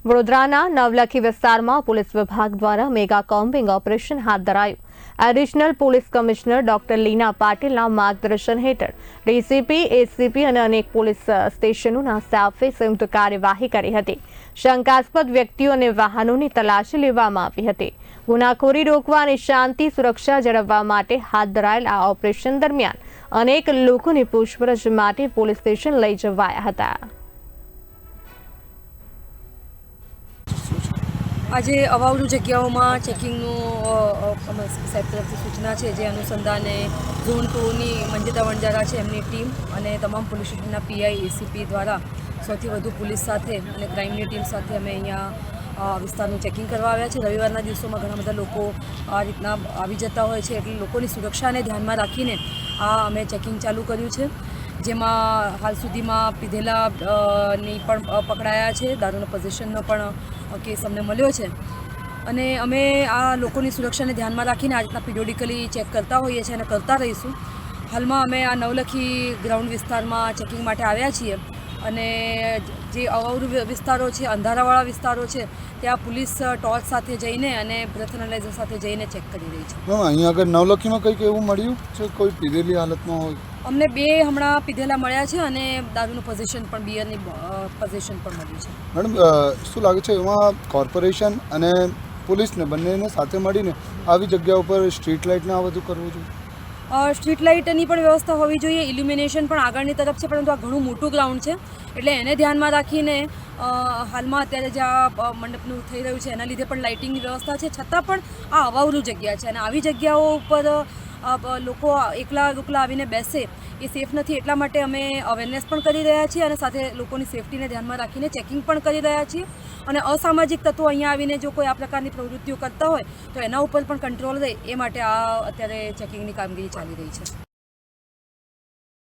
વડોદરાના નવલખી વિસ્તારમાં પોલીસ વિભાગ દ્વારા મેગા કોમ્બિંગ ઓપરેશન હાથ ધરાયું। એડિશનલ પોલીસ કમિશનર ડોક્ટર લીના પાટીલના માર્ગદર્શન હેઠળ ડીસીપી, એસીપી અને અનેક પોલીસ સ્ટેશનોના સ્ટાફે સંયુક્ત કાર્યવાહી કરી હતી। શંકાસ્પદ વ્યક્તિઓ અને વાહનોની તલાશી લેવામાં આવી હતી। ગુનાખોરી રોકવા અને શાંતિ સુરક્ષા જાળવવા માટે હાથ ધરાયેલ આ ઓપરેશન દરમિયાન અનેક લોકોને પૂછપરછ માટે પોલીસ સ્ટેશન લઈ જવાયા હતા। આજે અવાવરૂ જગ્યાઓમાં ચેકિંગનું સાહેબ તરફથી સૂચના છે, જે અનુસંધાને ઝોન 2ની મંજિતા વણજારા છે એમની ટીમ અને તમામ પોલીસ સ્ટેશનના પીઆઈ, એસીપી દ્વારા સૌથી વધુ પોલીસ સાથે અને ક્રાઇમની ટીમ સાથે અમે અહીંયા વિસ્તારનું ચેકિંગ કરવા આવ્યા છે। રવિવારના દિવસોમાં ઘણા બધા લોકો આ રીતના આવી જતા હોય છે, એટલે લોકોની સુરક્ષાને ધ્યાનમાં રાખીને અમે ચેકિંગ ચાલુ કર્યું છે, જેમાં હાલ સુધીમાં પીધેલાની પણ પકડાયા છે, દારૂનો પોઝેશનનો પણ કેસ અમને મળ્યો છે અને અમે આ લોકોની સુરક્ષાને ધ્યાનમાં રાખીને આ રીતના પિરિયોડિકલી ચેક કરતા હોઈએ છીએ અને કરતા રહીશું। હાલમાં અમે આ નવલખી ગ્રાઉન્ડ વિસ્તારમાં ચેકિંગ માટે આવ્યા છીએ અને જે અવાવરૂ વિસ્તારો છે, અંધારાવાળા વિસ્તારો છે, ત્યાં પોલીસ ટોર્ચ સાથે જઈને અને બ્રેથ એનાલાઇઝર સાથે જઈને ચેક કરી રહી છે। અહીંયા આગળ નવલખીમાં કંઈક એવું મળ્યું છે, કોઈ પીધેલી હાલતમાં હોય? અમને 2 હમણાં પીધેલા મળ્યા છે અને દારૂનું પોઝેશન પણ, બિયરની પોઝેશન પણ મળ્યું છે। મેડમ, શું લાગે છે એમાં કોર્પોરેશન અને પોલીસને બંનેને સાથે મળીને આવી જગ્યા ઉપર સ્ટ્રીટ લાઇટને આ બધું કરવું જોઈએ? સ્ટ્રીટ લાઇટની પણ વ્યવસ્થા હોવી જોઈએ, ઇલ્યુમિનેશન પણ આગળની તરફ છે, પરંતુ આ ઘણું મોટું ગ્રાઉન્ડ છે, એટલે એને ધ્યાનમાં રાખીને હાલમાં અત્યારે જે આ મંડપનું થઈ રહ્યું છે એના લીધે પણ લાઇટિંગની વ્યવસ્થા છે, છતાં પણ આ અવાવરૂ જગ્યા છે અને આવી જગ્યાઓ ઉપર લોકો એકલા આવીને બેસે એ સેફ નથી। એટલા માટે અમે અવેરનેસ પણ કરી રહ્યા છીએ અને સાથે લોકોની સેફટીને ધ્યાનમાં રાખીને ચેકિંગ પણ કરી રહ્યા છીએ અને અસામાજિક તત્વો અહીંયા આવીને જો કોઈ આ પ્રકારની પ્રવૃત્તિઓ કરતા હોય તો એના ઉપર પણ કંટ્રોલ રહે એ માટે આ અત્યારે ચેકિંગની કામગીરી ચાલી રહી છે।